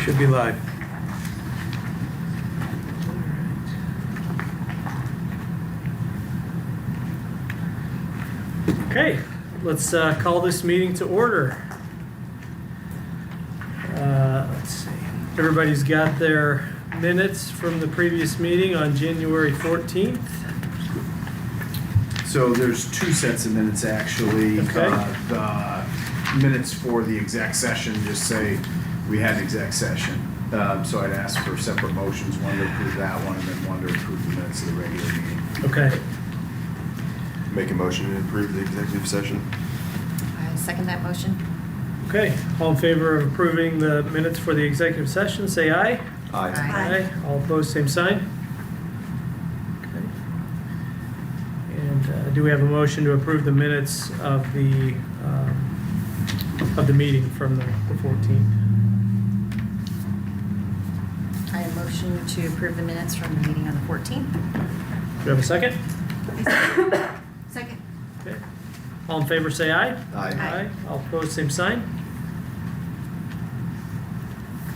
Should be live. Okay, let's call this meeting to order. Let's see. Everybody's got their minutes from the previous meeting on January 14th. So there's two sets of minutes actually. Okay. The minutes for the exec session just say we had an exec session. So I'd ask for separate motions, one to approve that one and then one to approve the minutes of the regular meeting. Okay. Make a motion to approve the executive session. I second that motion. Okay, all in favor of approving the minutes for the executive session, say aye. Aye. Aye. All opposed, same sign. Okay. And do we have a motion to approve the minutes of the meeting from the 14th? I motion to approve the minutes from the meeting on the 14th. Do we have a second? Second. Okay. All in favor, say aye. Aye. Aye. All opposed, same sign.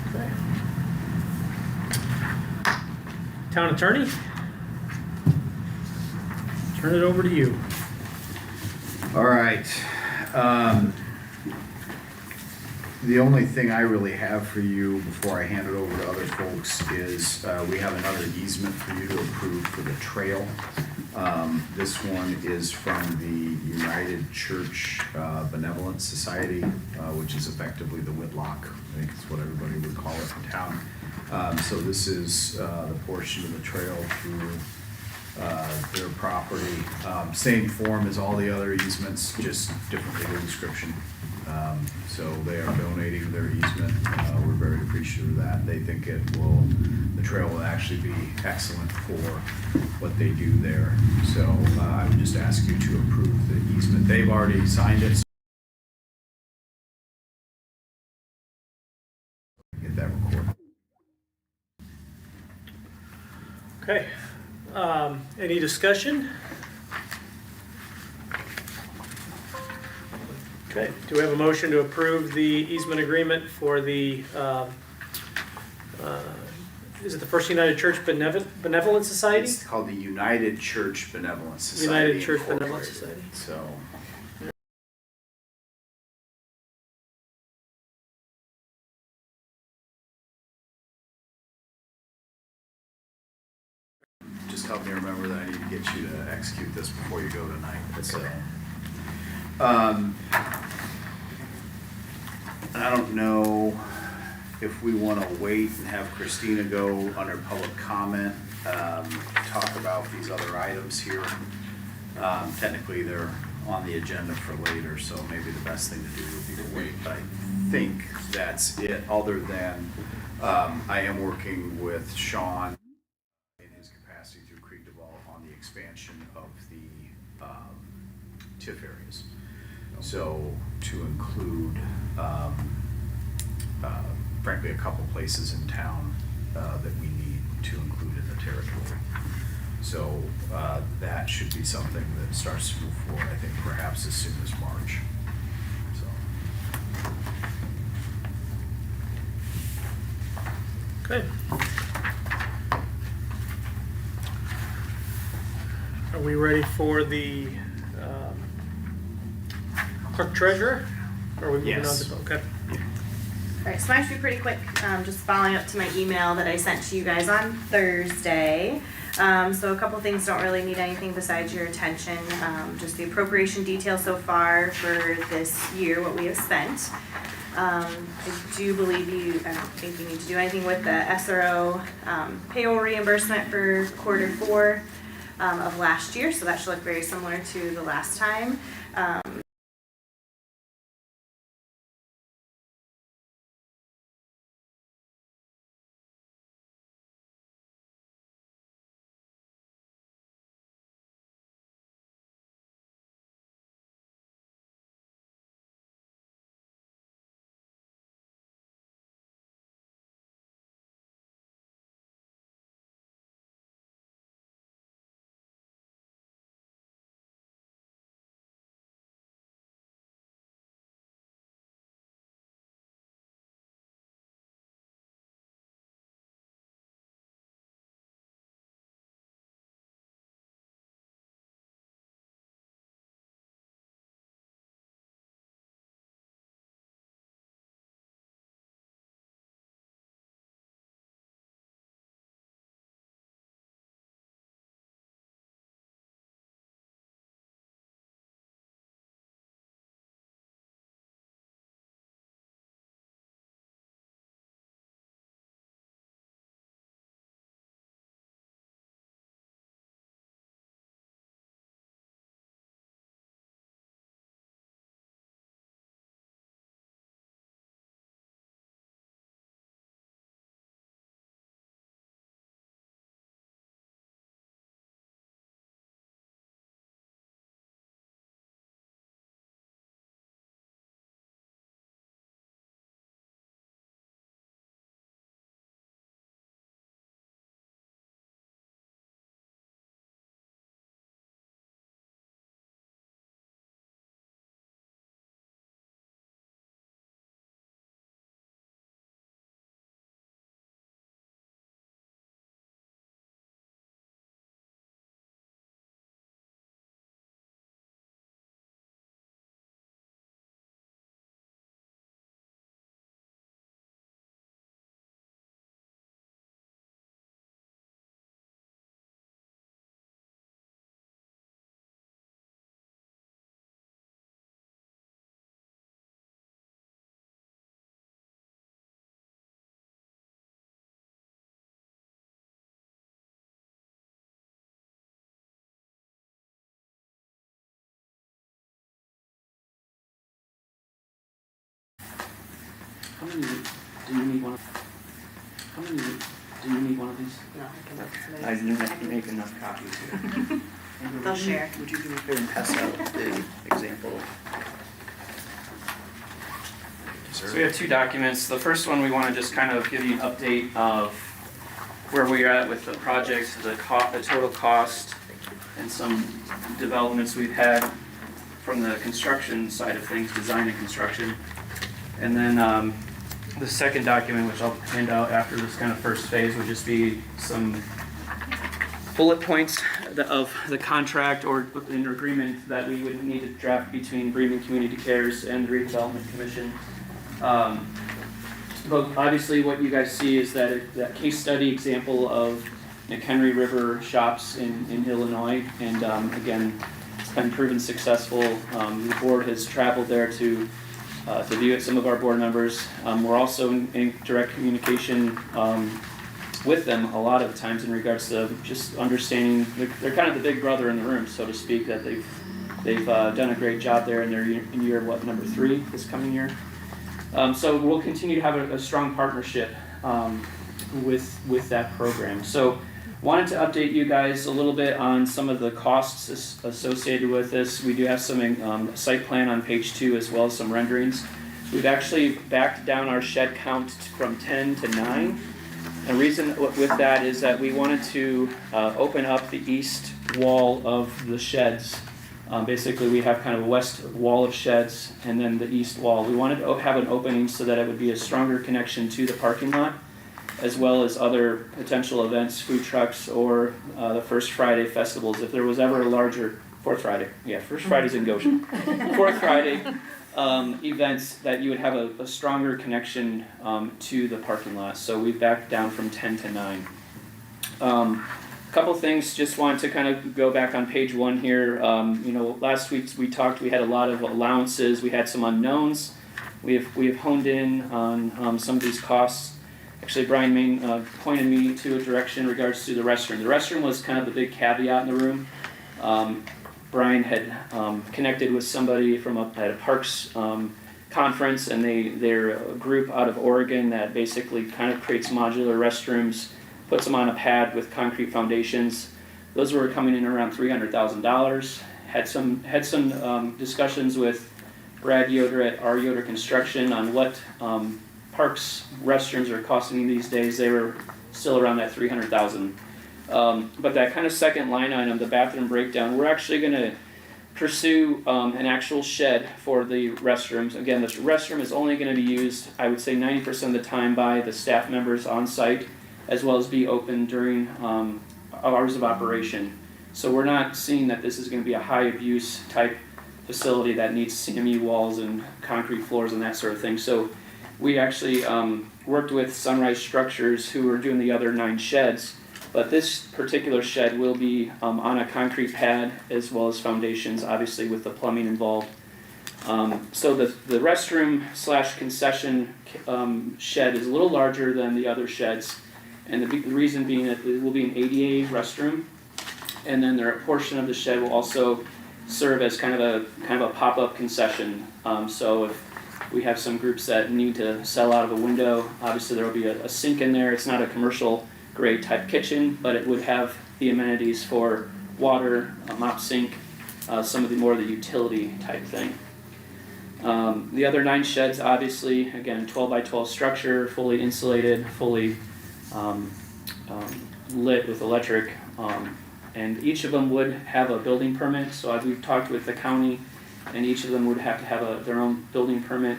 Okay. Town attorney? Turn it over to you. All right. The only thing I really have for you before I hand it over to other folks is we have another easement for you to approve for the trail. This one is from the United Church Benevolent Society, which is effectively the Whitlock, I think is what everybody would call it in town. So this is the portion of the trail through their property. Same form as all the other easements, just different legal description. So they are donating their easement. We're very appreciative of that. They think the trail will actually be excellent for what they do there. So I would just ask you to approve the easement. They've already signed it. So get that recorded. Okay. Any discussion? Okay. Do we have a motion to approve the easement agreement for the, is it the First United Church Benevolent Society? It's called the United Church Benevolent Society. United Church Benevolent Incorporated. Society. So. Just help me remember that I need to get you to execute this before you go tonight. So, I don't know if we want to wait and have Christina go under public comment, talk about these other items here. Technically, they're on the agenda for later, so maybe the best thing to do would be to wait. But I think that's it, other than I am working with Sean in his capacity through Creek Develop on the expansion of the TIF areas. So to include, frankly, a couple places in town that we need to include in the territory. So that should be something that starts to move forward, I think perhaps as soon as March. So. Okay. Are we ready for the clerk treasurer? Or are we moving Yes. on to, okay. All right, so mine should be pretty quick, just following up to my email that I sent to you guys on Thursday. So a couple things don't really need anything besides your attention, just the appropriation detail so far for this year, what we have spent. I do believe I don't think you need to do anything with the SRO payroll reimbursement for Q4 of last year, so that should look very similar to the last time. How many do you need one? How many do you need one of these? No, I can look I at didn't make enough copies here. They'll share. Would you do me a favor and pass out the example? So we have two documents. The first one, we want to just kind of give you an update of where we're at with the project, the total cost, and some developments we've had from the construction side of things, design and construction. And then the second document, which I'll hand out after this kind of first phase, would just be some bullet points of the contract or an agreement that we would need to draft between Bremen Community Cares and the Redevelopment Commission. But obviously what you guys see is that case study example of McHenry River shops in Illinois, and again, it's been proven successful. The board has traveled there to view it, some of our board members. We're also in direct communication with them a lot of the times in regards to just understanding, they're kind of the big brother in the room, so to speak, that they've done a great job there, and they're in year, number 3 this coming year. So we'll continue to have a strong partnership with that program. So wanted to update you guys a little bit on some of the costs associated with this. We do have some site plan on page 2 as well as some renderings. We've actually backed down our shed count from 10 to 9. The reason with that is that we wanted to open up the east wall of the sheds. Basically, we have kind of a west wall of sheds and then the east wall. We wanted to have an opening so that it would be a stronger connection to the parking lot, as well as other potential events, food trucks, or the First Friday festivals. If there was ever a larger, Fourth Friday, yeah, First Friday's in Goshen. Fourth Friday events that you would have a stronger connection to the parking lot. So we backed down from 10 to 9. Couple things, just wanted to kind of go back on page 1 here. Last week we had a lot of allowances, we had some unknowns. We have honed in on some of these costs. Actually, Brian Main pointed me to a direction in regards to the restroom. The restroom was kind of the big caveat in the room. Brian had connected with somebody at a parks conference, and they're a group out of Oregon that basically kind of creates modular restrooms, puts them on a pad with concrete foundations. Those were coming in around $300,000. Had some discussions with Brad Yoder at R Yoder Construction on what parks restrooms are costing these days. They were still around that $300,000. But that kind of second line item, the bathroom breakdown, we're actually going to pursue an actual shed for the restrooms. Again, this restroom is only going to be used, I would say 90% of the time, by the staff members on site, as well as be open during hours of operation. So we're not seeing that this is going to be a high abuse type facility that needs CMU walls and concrete floors and that sort of thing. So we actually worked with Sunrise Structures, who are doing the other 9 sheds, but this particular shed will be on a concrete pad as well as foundations, obviously with the plumbing involved. So the restroom / concession shed is a little larger than the other sheds, and the reason being that it will be an ADA restroom, and then a portion of the shed will also serve as kind of a pop-up concession. So if we have some groups that need to sell out of a window, obviously there will be a sink in there. It's not a commercial grade type kitchen, but it would have the amenities for water, a mop sink, some of the more of the utility type thing. The other 9 sheds, obviously, again, 12 by 12 structure, fully insulated, fully lit with electric, and each of them would have a building permit. So we've talked with the county, and each of them would have to have their own building permit.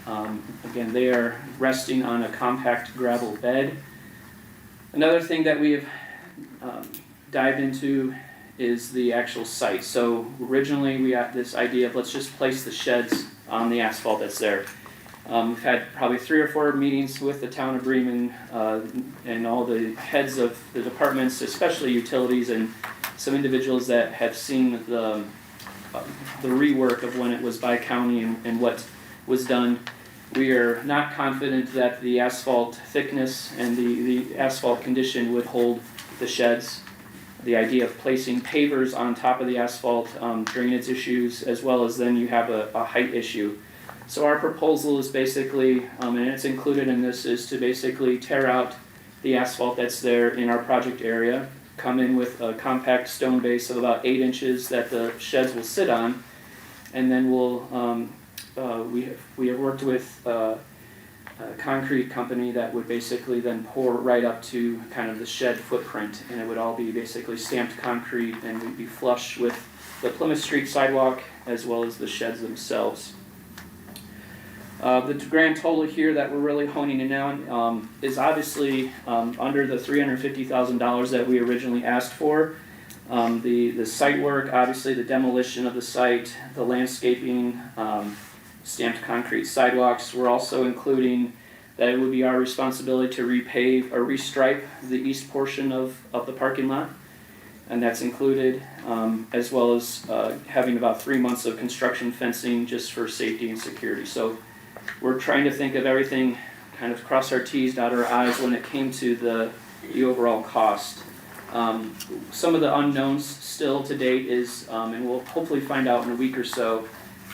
Again, they are resting on a compact gravel bed. Another thing that we have dived into is the actual site. So originally we had this idea of let's just place the sheds on the asphalt that's there. We've had probably 3 or 4 meetings with the town of Bremen and all the heads of the departments, especially utilities, and some individuals that have seen the rework of when it was by county and what was done. We are not confident that the asphalt thickness and the asphalt condition would hold the sheds. The idea of placing pavers on top of the asphalt, drainage issues, as well as then you have a height issue. So our proposal is basically, and it's included in this, is to basically tear out the asphalt that's there in our project area, come in with a compact stone base of about 8 inches that the sheds will sit on, and then we have worked with a concrete company that would basically then pour right up to kind of the shed footprint, and it would all be basically stamped concrete, and we'd be flush with the Plymouth Street sidewalk as well as the sheds themselves. The grand total here that we're really honing in on is obviously under the $350,000 that we originally asked for. The site work, obviously the demolition of the site, the landscaping, stamped concrete sidewalks. We're also including that it would be our responsibility to repave or restripe the east portion of the parking lot. And that's included, as well as having about 3 months of construction fencing just for safety and security. So we're trying to think of everything, kind of cross our T's, dot our I's when it came to the overall cost. Some of the unknowns still to date is, and we'll hopefully find out in a week or so,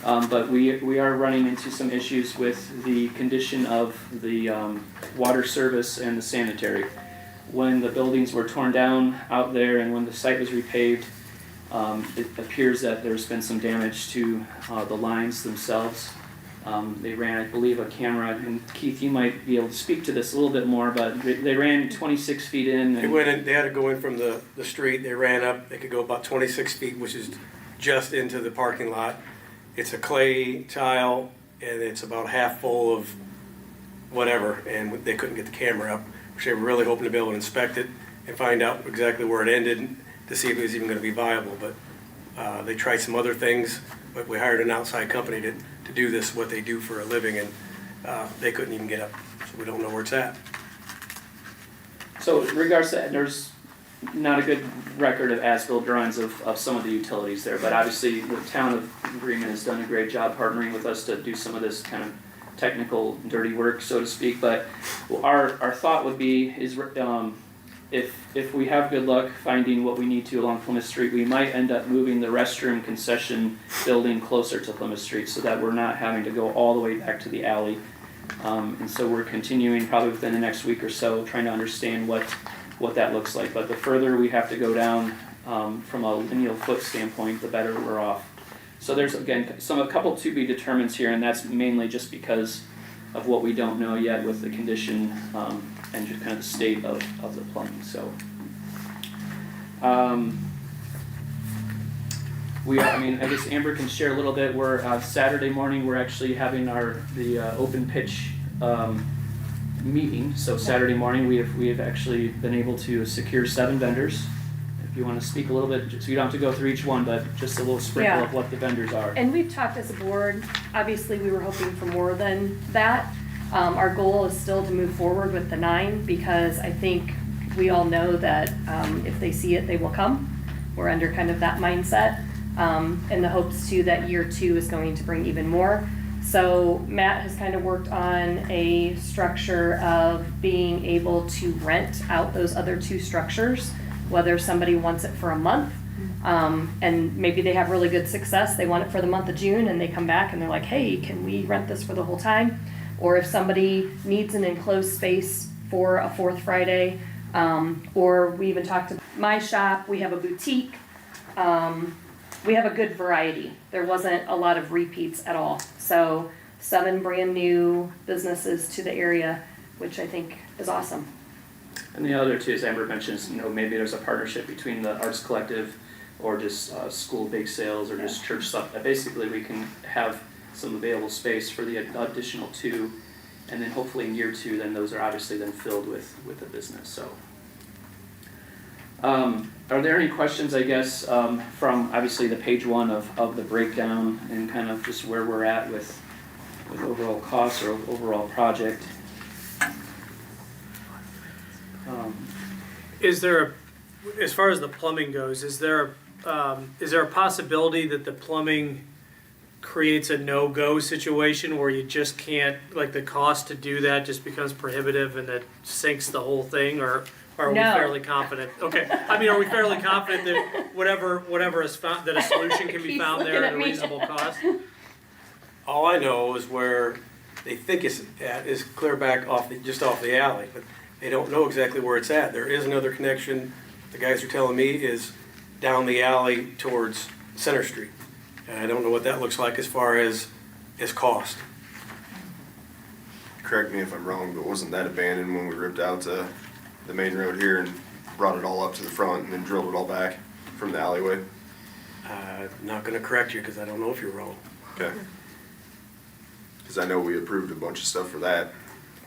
but we are running into some issues with the condition of the water service and the sanitary. When the buildings were torn down out there and when the site was repaved, it appears that there's been some damage to the lines themselves. They ran, I believe, a camera, and Keith, you might be able to speak to this a little bit more, but they ran 26 feet in. They went in, they had to go in from the street, they ran up, they could go about 26 feet, which is just into the parking lot. It's a clay tile, and it's about half full of whatever, and they couldn't get the camera up, which they were really hoping to be able to inspect it and find out exactly where it ended to see if it was even gonna be viable, but they tried some other things, but we hired an outside company to do this, what they do for a living, and they couldn't even get up, so we don't know where it's at. So in regards to that, there's not a good record of as-built drawings of some of the utilities there, but obviously the town of Bremen has done a great job partnering with us to do some of this kind of technical dirty work, so to speak. But our thought would be is if we have good luck finding what we need to along Plymouth Street, we might end up moving the restroom concession building closer to Plymouth Street so that we're not having to go all the way back to the alley. And so we're continuing probably within the next week or so trying to understand what that looks like. But the further we have to go down from a lineal foot standpoint, the better we're off. So there's, again, a couple to be determined here, and that's mainly just because of what we don't know yet with the condition and just kind of the state of the plumbing. So I guess Amber can share a little bit. We're Saturday morning, we're actually having the open pitch meeting. So Saturday morning, we have actually been able to secure 7 vendors. If you want to speak a little bit, so you don't have to go through each one, but just a little sprinkle of what the vendors are. And we've talked as a board, obviously we were hoping for more than that. Our goal is still to move forward with the 9 because I think we all know that if they see it, they will come. We're under kind of that mindset. And the hopes too that year 2 is going to bring even more. So Matt has kind of worked on a structure of being able to rent out those other 2 structures, whether somebody wants it for a month, and maybe they have really good success, they want it for the month of June, and they come back and they're like, hey, can we rent this for the whole time? Or if somebody needs an enclosed space for a 4th Friday, or we even talked to my shop, we have a boutique, we have a good variety. There wasn't a lot of repeats at all. So 7 brand new businesses to the area, which I think is awesome. And the other 2, as Amber mentions, maybe there's a partnership between the Arts Collective or just school bake sales or just church stuff. Basically, we can have some available space for the additional 2, and then hopefully in year 2, then those are obviously then filled with the business. So, are there any questions, I guess, from obviously the page 1 of the breakdown and kind of just where we're at with overall costs or overall project? Is there, as far as the plumbing goes, is there a possibility that the plumbing creates a no-go situation where you just can't, like the cost to do that just becomes prohibitive and that sinks the whole thing, or are we No. fairly confident? Okay, I mean, are we fairly confident that whatever is found, that a solution can be Keith's found there looking at at a me. reasonable cost? all I know is where they think it's at is clear back just off the alley, but they don't know exactly where it's at. There is another connection, the guys are telling me, is down the alley towards Center Street. And I don't know what that looks like as far as cost. Correct me if I'm wrong, but wasn't that abandoned when we ripped out the main road here and brought it all up to the front and then drilled it all back from the alleyway? Not gonna correct you, because I don't know if you're wrong. Okay. Because I know we approved a bunch of stuff for that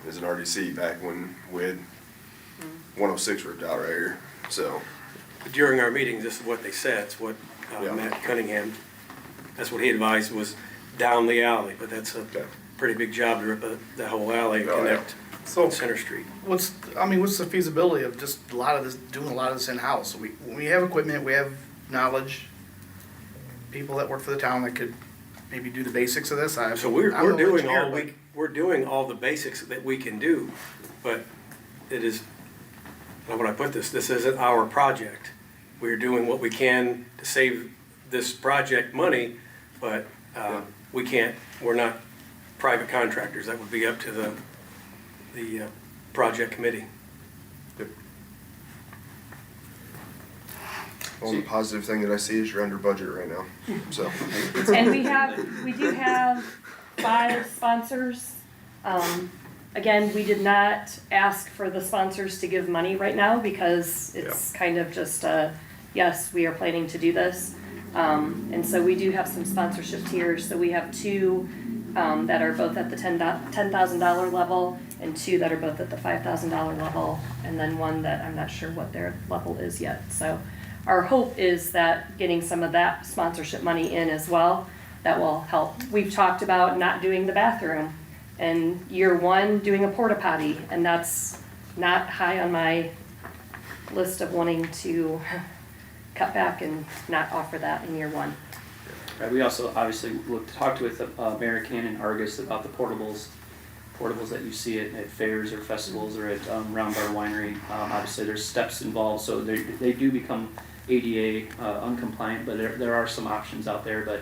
as an RDC back when we had 106 ripped out right here, so. During our meetings, this is what they said, it's what Yeah. Matt Cunningham, that's what he advised, was down the alley, but that's a Okay. pretty big job to rip that whole alley and Oh, yeah. connect So Center Street. what's the feasibility of just doing a lot of this in-house? We have equipment, we have knowledge, people that work for the town that could maybe do the basics of this. So we're I'm no doing engineer, we're doing all the basics that we can do, but it is, how would I put this, this isn't our project. We're doing what we can to save this project money, but we can't, we're not private contractors, that would be up to the project committee. Only positive thing that I see is you're under budget right now, so. And we do have 5 sponsors. Again, we did not ask for the sponsors to give money right now because it's kind of just yes, we are planning to do this. And so we do have some sponsorship tiers. So we have 2 that are both at the $10,000 level and 2 that are both at the $5,000 level, and then 1 that I'm not sure what their level is yet. So our hope is that getting some of that sponsorship money in as well, that will help. We've talked about not doing the bathroom, and year 1 doing a porta potty, and that's not high on my list of wanting to cut back and not offer that in year 1. Right, we also obviously talked with American and Argus about the portables that you see at fairs or festivals or at Round Bar Winery. Obviously there's steps involved, so they do become ADA uncompliant, but there are some options out there, but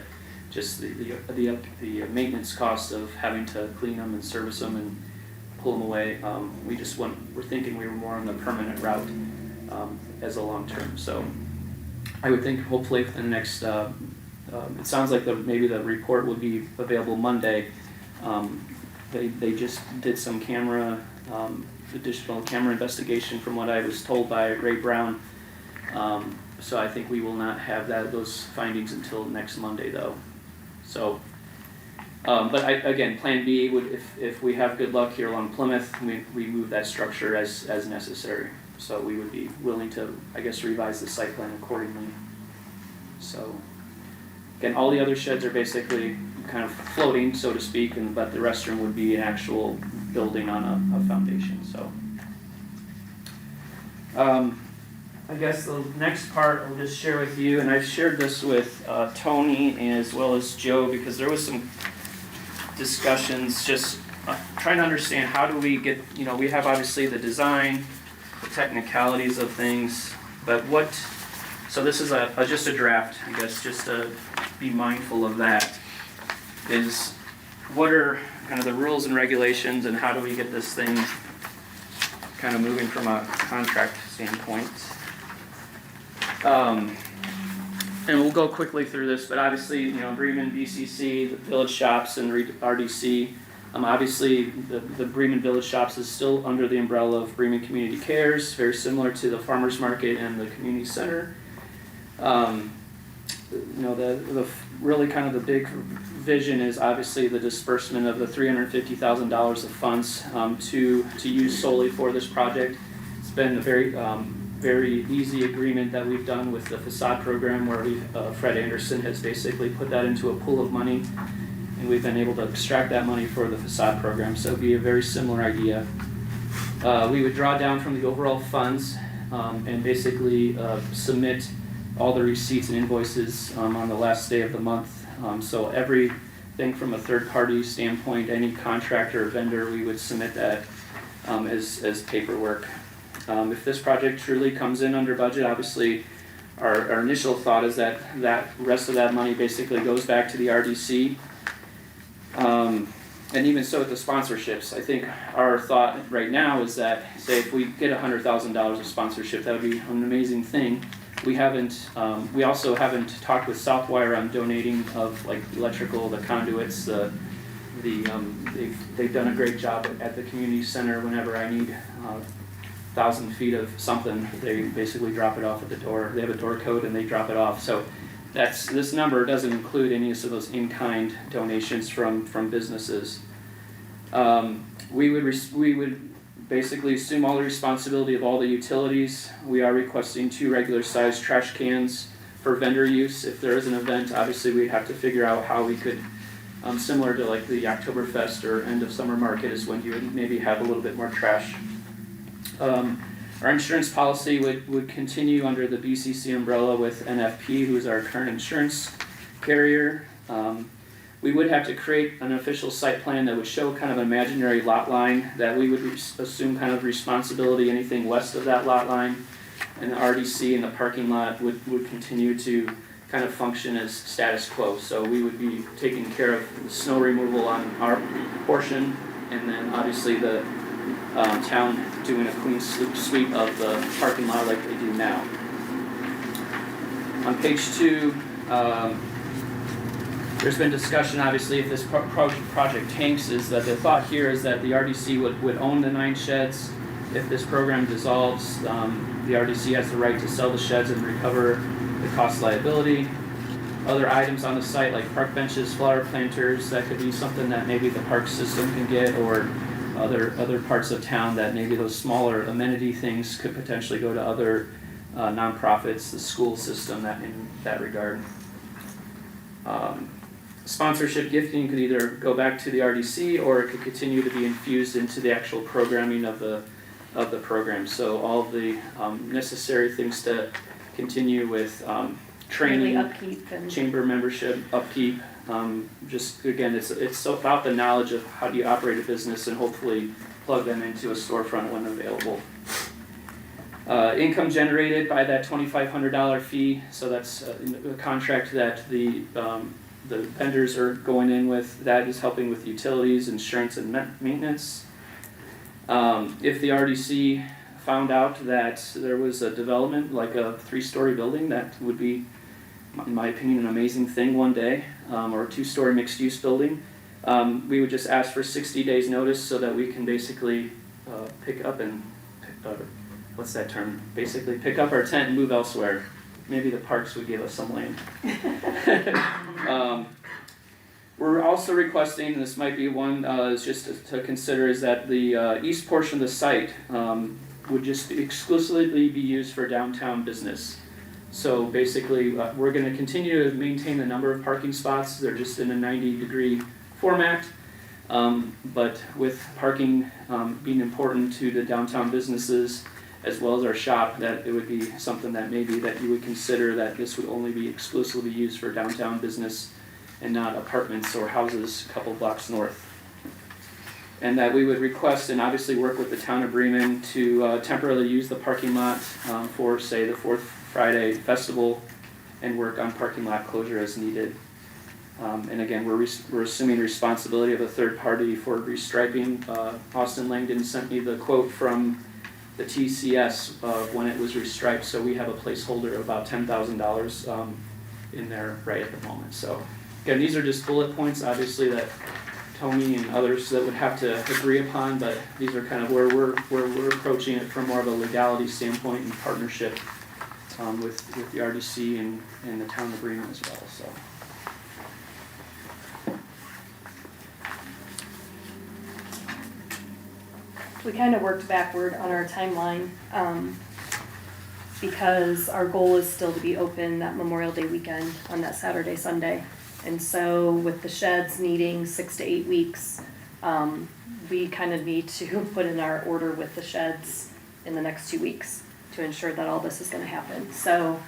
just the maintenance cost of having to clean them and service them and pull them away, we're thinking we were more on the permanent route as a long term. So I would think hopefully within the next, it sounds like maybe the report would be available Monday. They just did some additional camera investigation from what I was told by Ray Brown. So I think we will not have those findings until next Monday though. So, but again, Plan B would, if we have good luck here along Plymouth, we move that structure as necessary. So we would be willing to, I guess, revise the site plan accordingly. So, again, all the other sheds are basically kind of floating, so to speak, but the restroom would be an actual building on a foundation. So, I guess the next part I'll just share with you, and I've shared this with Tony as well as Joe, because there was some discussions just trying to understand how do we get, we have obviously the design, the technicalities of things, but so this is just a draft, I guess, just to be mindful of that, is what are kind of the rules and regulations and how do we get this thing kind of moving from a contract standpoint. And we'll go quickly through this, but obviously, Bremen, BCC, the Village Shops, and RDC. Obviously, the Bremen Village Shops is still under the umbrella of Bremen Community Cares, very similar to the Farmers Market and the Community Center. The really kind of the big vision is obviously the disbursement of the $350,000 of funds to use solely for this project. It's been a very easy agreement that we've done with the facade program, where Fred Anderson has basically put that into a pool of money, and we've been able to extract that money for the facade program. So it would be a very similar idea. We would draw down from the overall funds and basically submit all the receipts and invoices on the last day of the month. So everything from a third-party standpoint, any contractor or vendor, we would submit that as paperwork. If this project truly comes in under budget, obviously our initial thought is that rest of that money basically goes back to the RDC. And even so with the sponsorships, I think our thought right now is that, say if we get $100,000 of sponsorship, that would be an amazing thing. We also haven't talked with Southwire on donating of like electrical, the conduits, they've done a great job at the community center. Whenever I need 1,000 feet of something, they basically drop it off at the door. They have a door code and they drop it off. So this number doesn't include any of those in-kind donations from businesses. We would basically assume all the responsibility of all the utilities. We are requesting 2 regular sized trash cans for vendor use. If there is an event, obviously we'd have to figure out how we could, similar to like the Oktoberfest or end of summer market is when you would maybe have a little bit more trash. Our insurance policy would continue under the BCC umbrella with NFP, who is our current insurance carrier. We would have to create an official site plan that would show kind of an imaginary lot line that we would assume kind of responsibility, anything west of that lot line. And the RDC and the parking lot would continue to kind of function as status quo. So we would be taking care of the snow removal on our portion, and then obviously the town doing a clean sweep of the parking lot like they do now. On page 2, there's been discussion, obviously, if this project tanks, is that the thought here is that the RDC would own the 9 sheds. If this program dissolves, the RDC has the right to sell the sheds and recover the cost liability. Other items on the site like park benches, flower planters, that could be something that maybe the park system can get, or other parts of town that maybe those smaller amenity things could potentially go to other nonprofits, the school system, that in that regard. Sponsorship gifting could either go back to the RDC or it could continue to be infused into the actual programming of the program. So all of the necessary things to continue with training, Really upkeep and chamber membership, upkeep. Just again, it's about the knowledge of how do you operate a business and hopefully plug them into a storefront when available. Income generated by that $2,500 fee, so that's a contract that the vendors are going in with. That is helping with utilities, insurance, and maintenance. If the RDC found out that there was a development like a 3-story building, that would be, in my opinion, an amazing thing one day, or a 2-story mixed-use building. We would just ask for 60 days notice so that we can basically pick up and, what's that term? Basically pick up our tent and move elsewhere. Maybe the parks would give us some land. We're also requesting, and this might be one is just to consider, is that the east portion of the site would just exclusively be used for downtown business. So basically, we're going to continue to maintain the number of parking spots. They're just in a 90-degree format. But with parking being important to the downtown businesses as well as our shop, that it would be something that maybe that you would consider that this would only be exclusively used for downtown business and not apartments or houses a couple blocks north. And that we would request and obviously work with the town of Bremen to temporarily use the parking lot for, say, the 4th Friday festival and work on parking lot closure as needed. And again, we're assuming responsibility of a third party for restriping. Austin Langdon sent me the quote from the TCS of when it was restriped, so we have a placeholder of about $10,000 in there right at the moment. So again, these are just bullet points, obviously, that Tony and others that would have to agree upon, but these are kind of where we're approaching it from more of a legality standpoint and partnership with the RDC and the town of Bremen as well. So. we kind of worked backward on our timeline because our goal is still to be open that Memorial Day weekend on that Saturday, Sunday. And so with the sheds needing 6 to 8 weeks, we kind of need to put in our order with the sheds in the next 2 weeks to ensure that all this is going to happen. So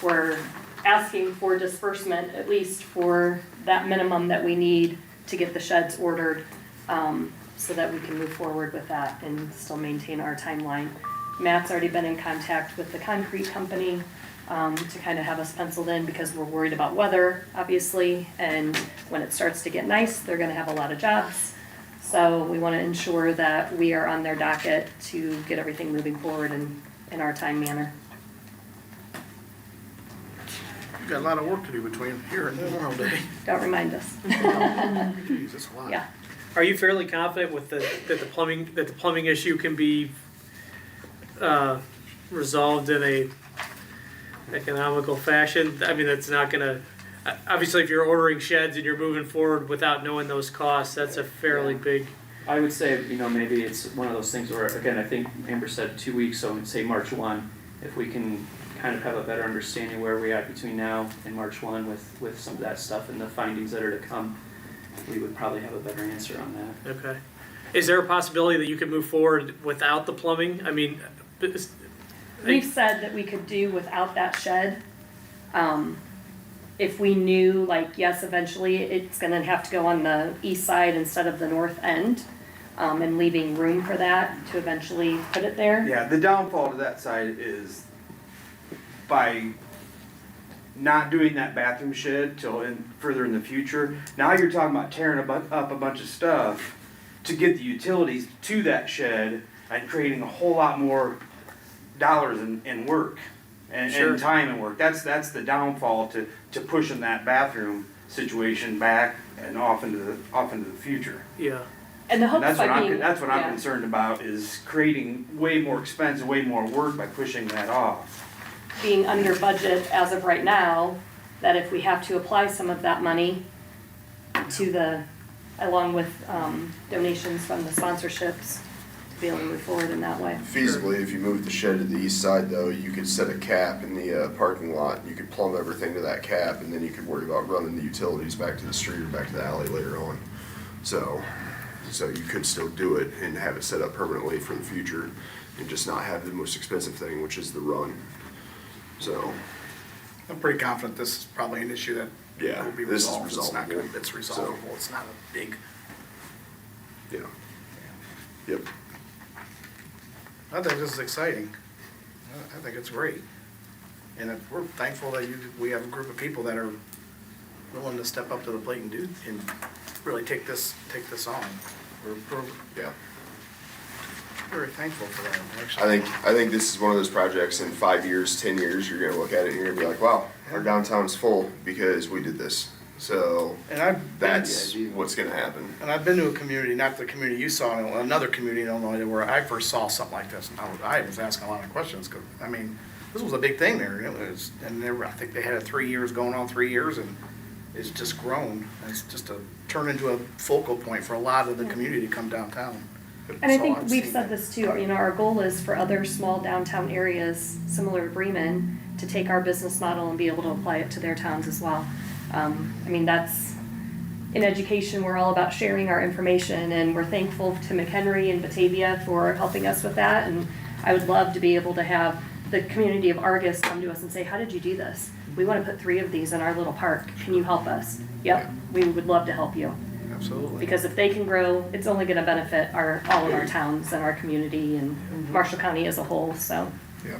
we're asking for disbursement at least for that minimum that we need to get the sheds ordered so that we can move forward with that and still maintain our timeline. Matt's already been in contact with the concrete company to kind of have us penciled in because we're worried about weather, obviously. And when it starts to get nice, they're gonna have a lot of jobs. So we wanna ensure that we are on their docket to get everything moving forward in our time manner. You've got a lot of work to do between here and Memorial Day. Don't remind us. Jeez, that's a lot. Yeah. Are you fairly confident with that the plumbing issue can be resolved in a economical fashion? I mean, that's not gonna, obviously, if you're ordering sheds and you're moving forward without knowing those costs, that's a fairly big. I would say, maybe it's one of those things where, again, I think Amber said 2 weeks, so say March 1, if we can kind of have a better understanding where we're at between now and March 1 with some of that stuff and the findings that are to come, we would probably have a better answer on that. Okay. Is there a possibility that you could move forward without the plumbing? I mean, We've said that we could do without that shed. If we knew, like, yes, eventually it's gonna have to go on the east side instead of the north end, and leaving room for that to eventually put it there. Yeah, the downfall to that side is by not doing that bathroom shed till further in the future. Now you're talking about tearing up a bunch of stuff to get the utilities to that shed and creating a whole lot more dollars in work and time and work. That's the downfall to pushing that bathroom situation back and off into the future. yeah. And the hope That's by what being. that's what I'm yeah. concerned about, is creating way more expense and way more work by pushing that off. Being under budget as of right now, that if we have to apply some of that money to the, along with donations from the sponsorships, to be able to move forward in that way. Feasibly, if you move the shed to the east side though, you could set a cap in the parking lot. You could plumb everything to that cap, and then you could worry about running the utilities back to the street or back to the alley later on. So you could still do it and have it set up permanently for the future and just not have the most expensive thing, which is the run. So, I'm pretty confident this is probably an issue that yeah, will be this is resolved. It's not gonna, resolvable. it's resolvable, it's not a big. yeah. Yep. I think this is exciting. I think it's great. And we're thankful that we have a group of people that are willing to step up to the plate and really take this on. We're Yeah. very thankful for that, actually. I think this is one of those projects in 5 years, 10 years, you're gonna look at it and you're gonna be like, wow, our downtown's full because we did this. So And I've been, that's what's gonna happen. and I've been to a community, not the community you saw, another community in Illinois where I first saw something like this. And I was asking a lot of questions, 'cause, I mean, this was a big thing there. I think they had it 3 years, going on 3 years, and it's just grown. It's just turned into a focal point for a lot of the community to come downtown. And I So think I've we've seen said that. this too, our goal is for other small downtown areas similar to Bremen to take our business model and be able to apply it to their towns as well. I mean, that's, in education, we're all about sharing our information, and we're thankful to McHenry and Batavia for helping us with that. And I would love to be able to have the community of Argus come to us and say, how did you do this? We want to put 3 of these in our little park. Can you help us? Yep, we would love to help you. Absolutely. Because if they can grow, it's only gonna benefit all of our towns and our community and Marshall County as a whole, so. Yeah.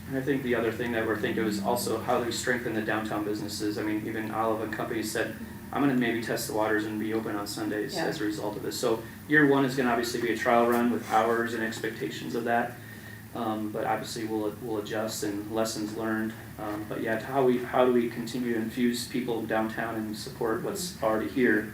And I think the other thing that we're thinking is also how do we strengthen the downtown businesses. I mean, even Olive and Company said, I'm gonna maybe test the waters and be open on Sundays Yeah. as a result of this. So year 1 is gonna obviously be a trial run with hours and expectations of that. But obviously we'll adjust and lessons learned. But yeah, how do we continue to infuse people downtown and support what's already here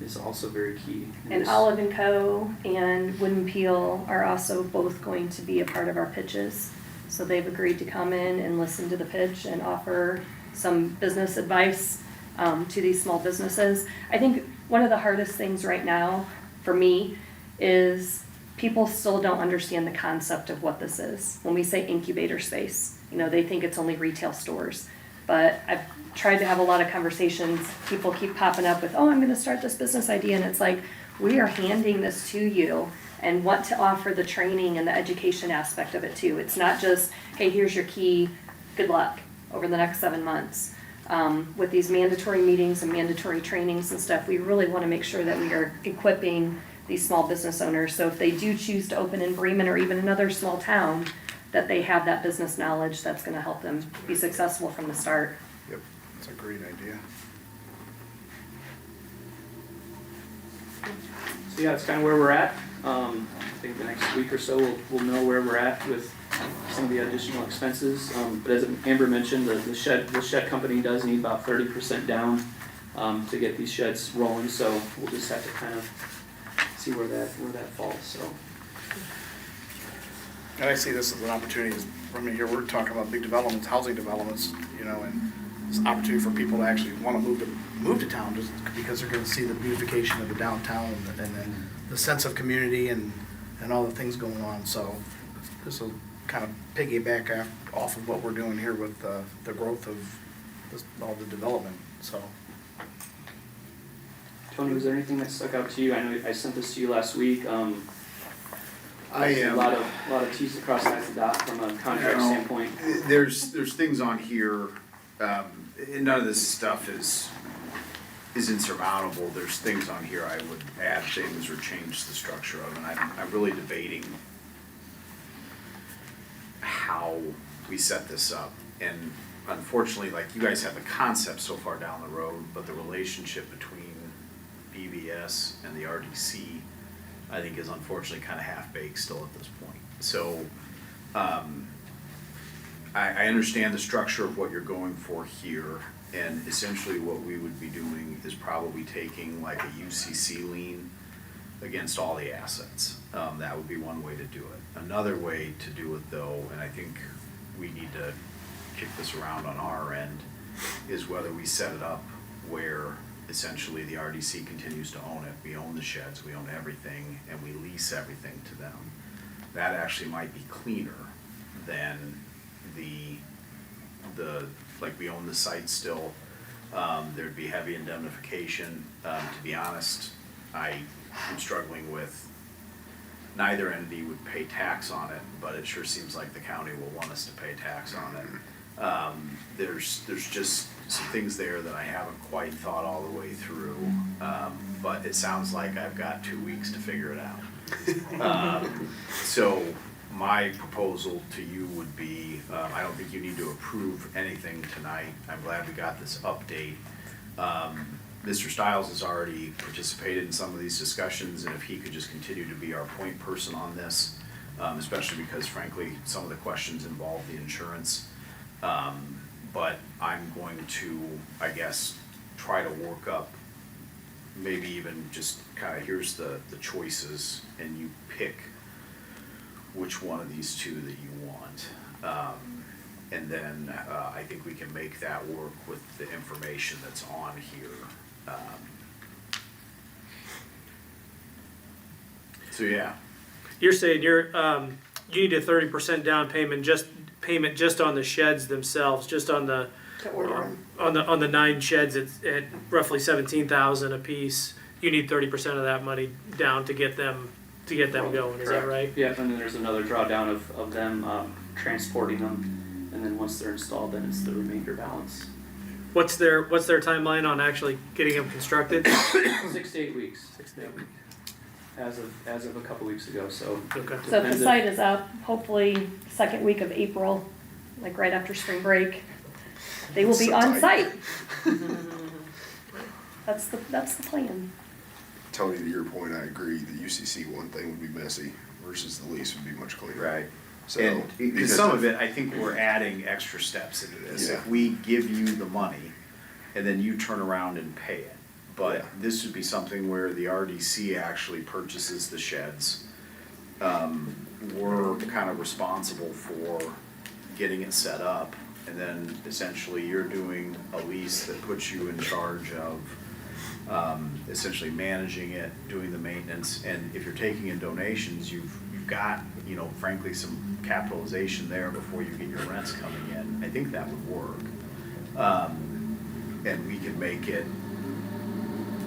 is also very key. And Olive and Co. and Wooden Peel are also both going to be a part of our pitches. So they've agreed to come in and listen to the pitch and offer some business advice to these small businesses. I think one of the hardest things right now for me is people still don't understand the concept of what this is. When we say incubator space, they think it's only retail stores. But I've tried to have a lot of conversations. People keep popping up with, oh, I'm gonna start this business idea. And it's like, we are handing this to you and want to offer the training and the education aspect of it too. It's not just, hey, here's your key, good luck over the next 7 months. With these mandatory meetings and mandatory trainings and stuff, we really wanna make sure that we are equipping these small business owners. So if they do choose to open in Bremen or even another small town, that they have that business knowledge that's gonna help them be successful from the start. Yep, that's a great idea. So yeah, that's kind of where we're at. I think the next week or so we'll know where we're at with some of the additional expenses. But as Amber mentioned, the shed company does need about 30% down to get these sheds rolling. So we'll just have to kind of see where that falls. So And I see this as an opportunity, I mean, here we're talking about big developments, housing developments, you know, and it's an opportunity for people to actually want to move to town just because they're going to see the beautification of the downtown and then the sense of community and all the things going on. So this will kind of piggyback off of what we're doing here with the growth of all the development, so. Tony, was there anything that stuck out to you? I know I sent this to you last week. I A am. lot of T's to cross, I's to dot from a contract standpoint. There's things on here, and none of this stuff is insurmountable. There's things on here I would add things or change the structure of, and I'm really debating how we set this up. And unfortunately, like, you guys have the concept so far down the road, but the relationship between BVS and the RDC, I think, is unfortunately kind of half-baked still at this point. So, I understand the structure of what you're going for here, and essentially what we would be doing is probably taking like a UCC lien against all the assets. That would be one way to do it. Another way to do it, though, and I think we need to kick this around on our end, is whether we set it up where essentially the RDC continues to own it. We own the sheds, we own everything, and we lease everything to them. That actually might be cleaner than like, we own the site still. There'd be heavy indemnification. To be honest, I am struggling with, neither entity would pay tax on it, but it sure seems like the county will want us to pay tax on it. There's just some things there that I haven't quite thought all the way through, but it sounds like I've got 2 weeks to figure it out. So my proposal to you would be, I don't think you need to approve anything tonight. I'm glad we got this update. Mr. Stiles has already participated in some of these discussions, and if he could just continue to be our point person on this, especially because frankly, some of the questions involve the insurance. But I'm going to, I guess, try to work up, maybe even just kind of, here's the choices, and you pick which one of these two that you want. And then I think we can make that work with the information that's on here. So yeah. You're saying you need a 30% down payment just on the sheds themselves, just on the To order them. on the 9 sheds at roughly $17,000 a piece. You need 30% of that money down to get them going. Is that right? Yeah, and then there's another drawdown of them transporting them, and then once they're installed, then it's the remainder balance. What's their timeline on actually getting them constructed? 6 to 8 weeks. 6 to 8 weeks. As of a couple weeks ago, so. Okay. So if the site is up, hopefully second week of April, like right after spring break, they will be So on tight. site. That's the plan. Tony, to your point, I agree, the UCC one thing would be messy versus the lease would be much cleaner. Right. So, And because because some of it, I think we're adding extra steps into this. Yeah. If we give you the money and then you turn around and pay it. But Yeah. this would be something where the RDC actually purchases the sheds. We're kind of responsible for getting it set up. And then essentially you're doing a lease that puts you in charge of essentially managing it, doing the maintenance. And if you're taking in donations, you've got, you know, frankly, some capitalization there before you get your rents coming in. I think that would work. And we can make it,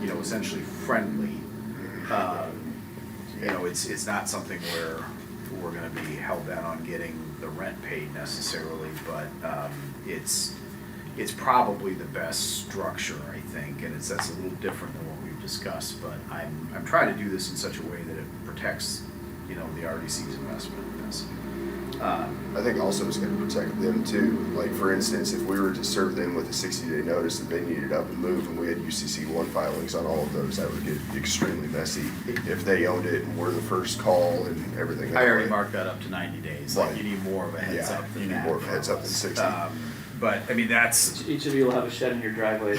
you know, essentially friendly. You know, it's not something where we're gonna be hell-bent on getting the rent paid necessarily, but it's probably the best structure, I think, and that's a little different than what we've discussed, but I'm trying to do this in such a way that it protects, you know, the RDC's investment in this. I think also it's gonna protect them too. Like, for instance, if we were to serve them with a 60-day notice that they needed up and move, and we had UCC1 filings on all of those, that would get extremely messy if they owned it and we're the first call and everything. I already marked that up to 90 days, like, Right. you need more of a heads Yeah, up than you need that more of a from heads up than us. 60. But, I mean, that's, Each of you will have a shed in your driveway.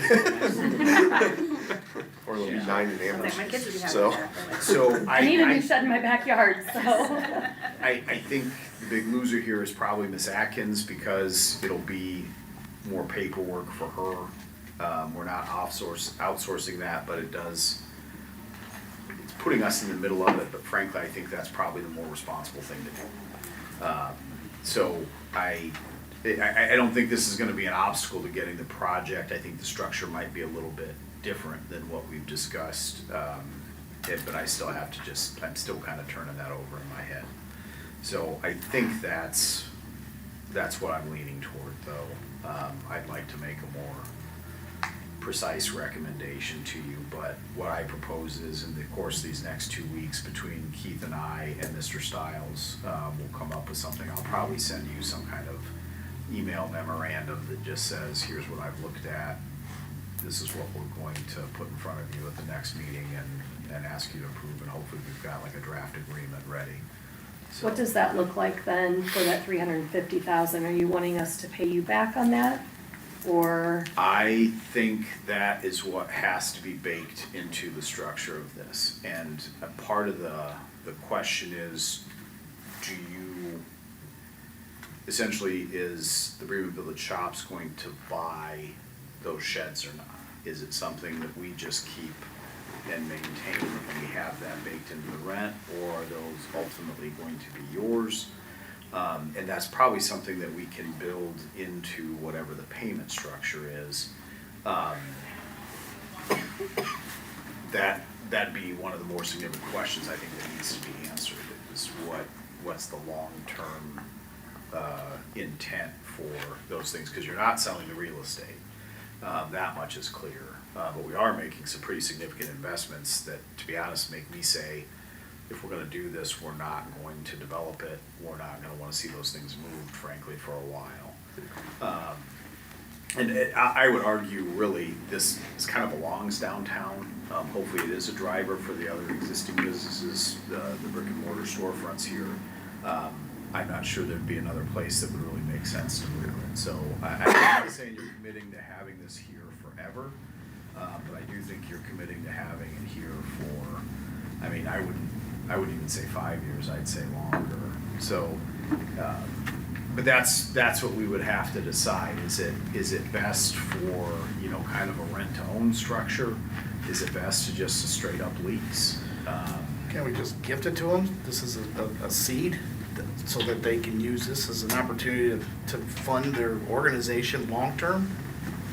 Or there'll be Yeah. 9 in Like, Amherst. my kids would be happy So- with that. They're like, so I need a new shed in my backyard, so. I think the big loser here is probably Miss Atkins, because it'll be more paperwork for her. We're not outsourcing that, but it's putting us in the middle of it, but frankly, I think that's probably the more responsible thing to do. So I don't think this is gonna be an obstacle to getting the project. I think the structure might be a little bit different than what we've discussed. But I still have to I'm still kind of turning that over in my head. So I think that's what I'm leaning toward, though. I'd like to make a more precise recommendation to you, but what I propose is, in the course of these next 2 weeks, between Keith and I and Mr. Stiles, we'll come up with something. I'll probably send you some kind of email memorandum that just says, here's what I've looked at, this is what we're going to put in front of you at the next meeting and ask you to approve, and hopefully we've got like a draft agreement ready. So- What does that look like then for that 350,000? Are you wanting us to pay you back on that? Or, I think that is what has to be baked into the structure of this. And a part of the question is, essentially, is the Bremen Village Shops going to buy those sheds or not? Is it something that we just keep and maintain and we have that baked into the rent, or are those ultimately going to be yours? And that's probably something that we can build into whatever the payment structure is. That'd be one of the more significant questions I think that needs to be answered, is what's the long-term intent for those things, because you're not selling the real estate. That much is clear. But we are making some pretty significant investments that, to be honest, make me say, if we're gonna do this, we're not going to develop it, we're not gonna wanna see those things moved, frankly, for a while. I would argue, really, this kind of belongs downtown. Hopefully it is a driver for the other existing businesses, the brick and mortar storefronts here. I'm not sure there'd be another place that would really make sense to move it. So I'm not saying you're committing to having this here forever, but I do think you're committing to having it here for, I mean, I wouldn't even say 5 years, I'd say longer. So, but that's what we would have to decide. Is it best for, kind of a rent-to-own structure? Is it best to just a straight-up lease? Can we just gift it to them? This is a seed, so that they can use this as an opportunity to fund their organization long-term?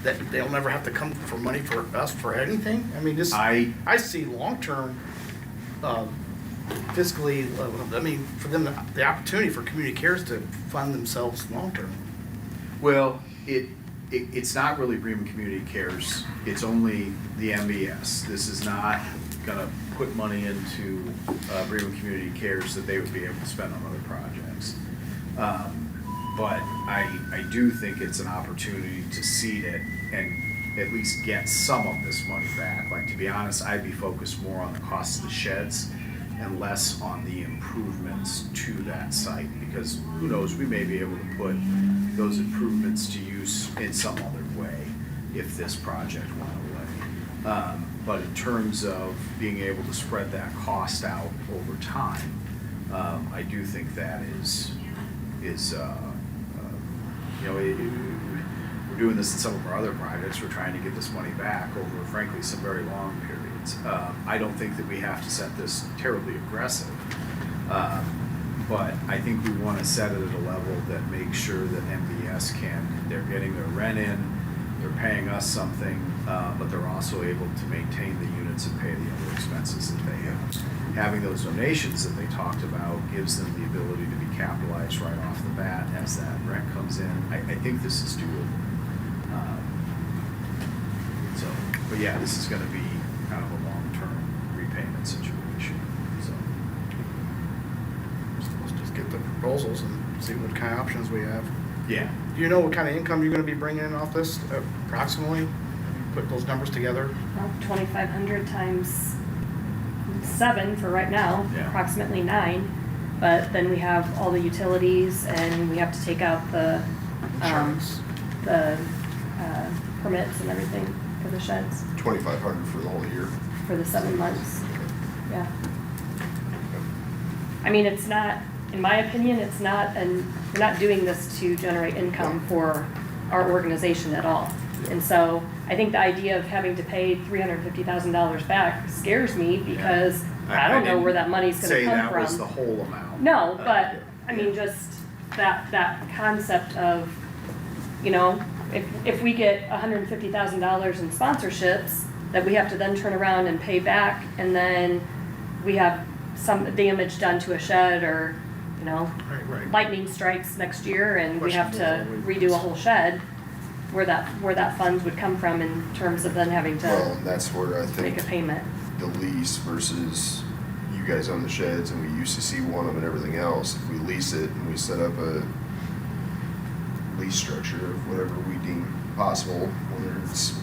That they'll never have to come for money for us for anything? I mean, this, I see long-term, fiscally, for them, the opportunity for community cares to fund themselves long-term. Well, it's not really Bremen Community Cares, it's only the MBS. This is not gonna put money into Bremen Community Cares that they would be able to spend on other projects. But I do think it's an opportunity to seed it and at least get some of this money back. Like, to be honest, I'd be focused more on the cost of the sheds and less on the improvements to that site, because who knows, we may be able to put those improvements to use in some other way if this project went away. But in terms of being able to spread that cost out over time, I do think that is we're doing this in some of our other projects. We're trying to get this money back over, frankly, some very long periods. I don't think that we have to set this terribly aggressive, but I think we want to set it at a level that makes sure that MBS they're getting their rent in, they're paying us something, but they're also able to maintain the units and pay the other expenses that they have. Having those donations that they talked about gives them the ability to be capitalized right off the bat as that rent comes in. I think this is doable. But yeah, this is gonna be kind of a long-term repayment situation, so. Let's just get the proposals and see what kind of options we have. Yeah. Do you know what kind of income you're gonna be bringing in off this approximately? Put those numbers together? 2,500 times 7 for right now, Yeah. approximately 9. But then we have all the utilities and we have to take out the, Insurance. the permits and everything for the sheds 2,500 for the whole year. for the 7 months. Yeah. I mean, it's not, in my opinion, it's not, and we're not doing this to generate income for our organization at all. And so I think the idea of having to pay $350,000 back scares me because I don't know where that money's gonna come from. Say that was the whole amount. No, but, I mean, just that concept of, you know, if we get $150,000 in sponsorships, that we have to then turn around and pay back, and then we have some damage done to a shed, or, you know, Right. lightning strikes next year and we have to Questionable. redo a whole shed, where that funds would come from in terms of then having Well, to and that's where I think make a payment. the lease versus you guys own the sheds and we used to see one of them and everything else. If we lease it and we set up a lease structure of whatever we deem possible, whether it's,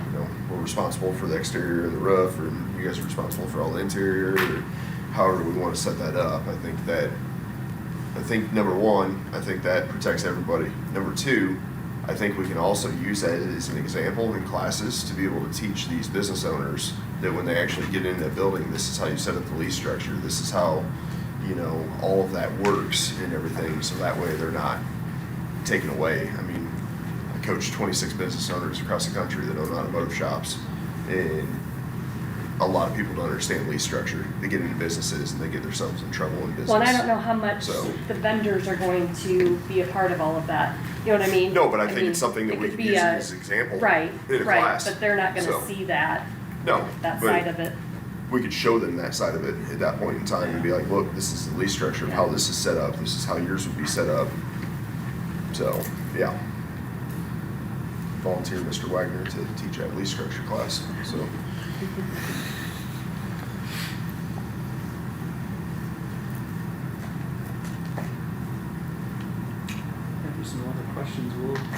you know, we're responsible for the exterior and the roof, or you guys are responsible for all the interior, or however we want to set that up. I think number one, I think that protects everybody. Number two, I think we can also use that as an example in classes to be able to teach these business owners that when they actually get into a building, this is how you set up the lease structure. This is how, you know, all of that works and everything. So that way they're not taken away. I mean, I coach 26 business owners across the country that own automotive shops, and a lot of people don't understand lease structure. They get into businesses and they get themselves in trouble in business. Well, and I don't know how much So- the vendors are going to be a part of all of that, you know what I mean? No, but I think mean, it's something that it we could can be use a- as an example Right, in a right, class. but they're not So, gonna see that No, side but of it. we could show them that side of it at that point in time and be like, look, this is the lease structure of how this is set up. This is how yours would be set up. So, yeah. Volunteer Mr. Wagner to teach that lease structure class, so. If there's no other questions, we'll kind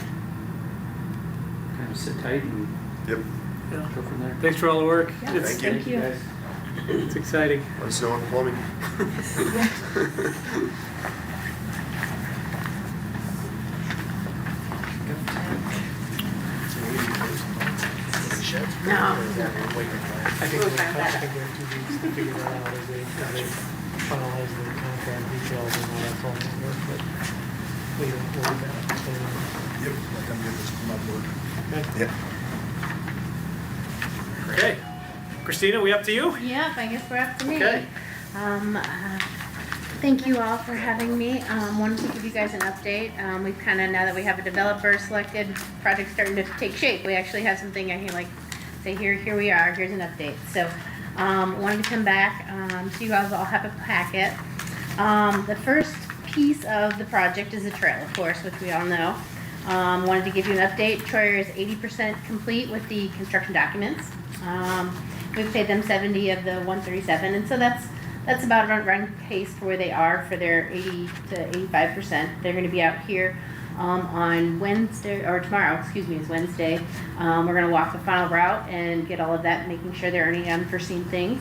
of sit tight and Yep. Yeah. go from there. Thanks for all the work. Yeah, It's, thank you. guys. it's exciting. Let us know on the plumbing. No. I think we have 2 weeks to figure that out as they finalize the contract details and all that sort of work, but we'll do that. Yep, let them get this mud work. Okay. Yep. Okay. Christina, we up to you? Yep, I guess we're up to me. Okay. Thank you all for having me. Wanted to give you guys an update. We've kind of, now that we have a developer selected, project's starting to take shape. We actually have something I can like say, here we are, here's an update. So, wanted to come back, so you guys all have a packet. The first piece of the project is the trail, of course, which we all know. Wanted to give you an update. Troyer is 80% complete with the construction documents. We've paid them 70 of the 137, and so that's about a run pace for where they are for their 80 to 85%. They're going to be out here on Wednesday, or tomorrow, excuse me, is Wednesday. We're going to walk the final route and get all of that, making sure there are any unforeseen things.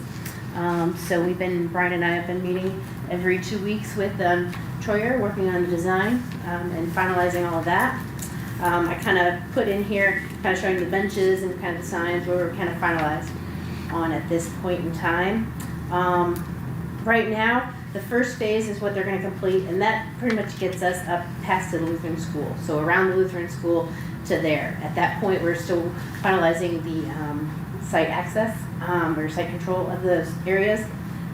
So Brian and I have been meeting every 2 weeks with Troyer, working on the design and finalizing all of that. I kind of put in here, kind of showing the benches and kind of the signs where we're kind of finalized on at this point in time. Right now, the first phase is what they're going to complete, and that pretty much gets us up past the Lutheran school. So around the Lutheran school to there. At that point, we're still finalizing the site access or site control of those areas.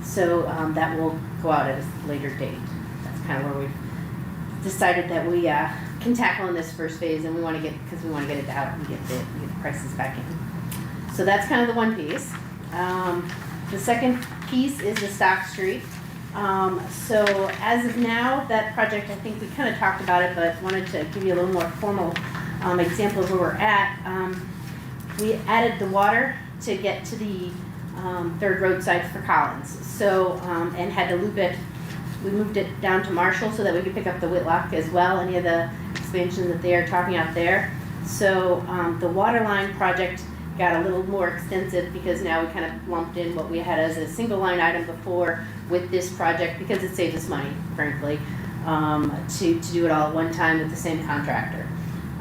So that will go out at a later date. That's kind of where we've decided that we can tackle in this first phase, and we want to get it out and get the prices back in. So that's kind of the one piece. The second piece is the Stock Street. So as of now, that project, I think we kind of talked about it, but wanted to give you a little more formal example of where we're at. We added the water to get to the third roadside for Collins. So, and had to loop it we moved it down to Marshall so that we could pick up the Whitlock as well, any of the expansions that they are talking out there. So, the water line project got a little more extensive because now we kind of lumped in what we had as a single line item before with this project because it saves us money, frankly, to do it all at one time with the same contractor.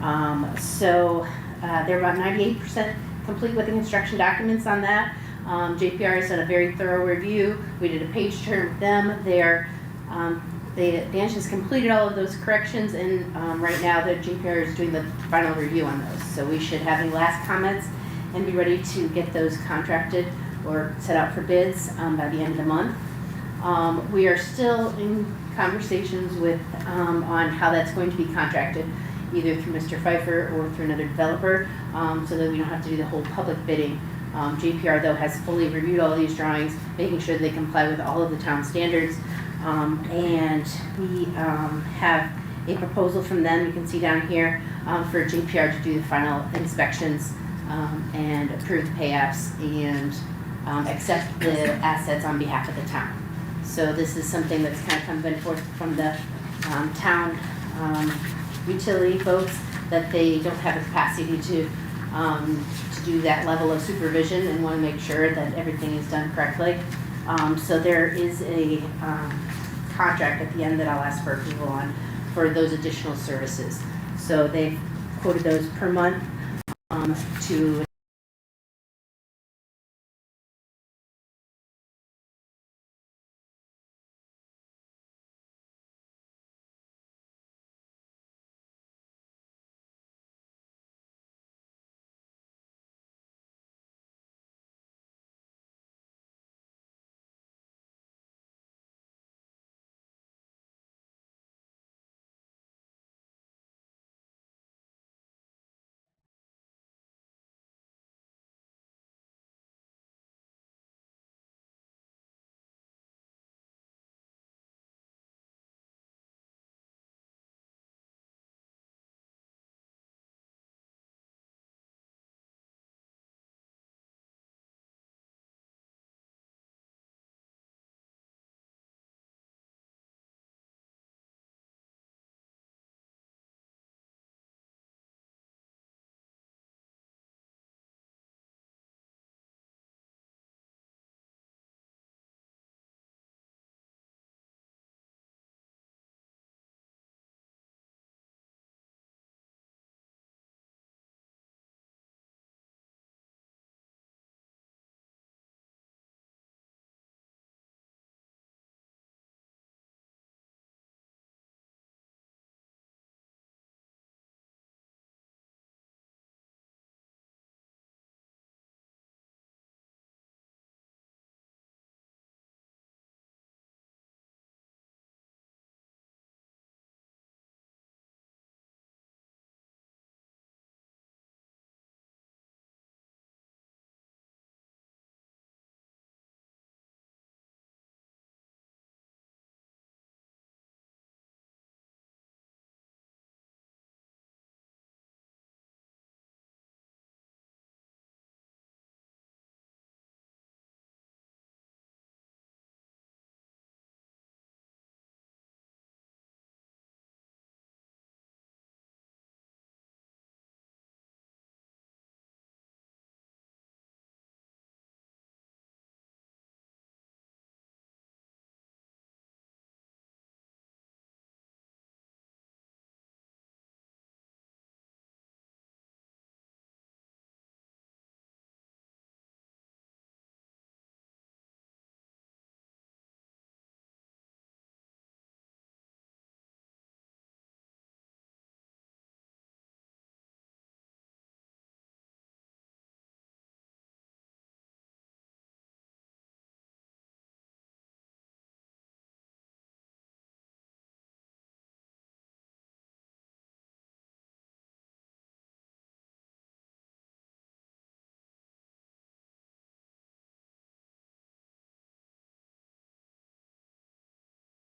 They're about 98% complete with the construction documents on that. JPR has done a very thorough review. We did a page turn with them. Dan has completed all of those corrections, and right now the JPR is doing the final review on those. So we should have any last comments and be ready to get those contracted or set out for bids by the end of the month. We are still in conversations with on how that's going to be contracted, either through Mr. Pfeiffer or through another developer, so that we don't have to do the whole public bidding. JPR though has fully reviewed all these drawings, making sure they comply with all of the town standards. And we have a proposal from them, you can see down here, for JPR to do the final inspections and approve the pay-apps and accept the assets on behalf of the town. So this is something that's kind of come forth from the town utility folks, that they don't have the capacity to do that level of supervision and want to make sure that everything is done correctly. So there is a contract at the end that I'll ask for approval on for those additional services. So they've quoted those per month to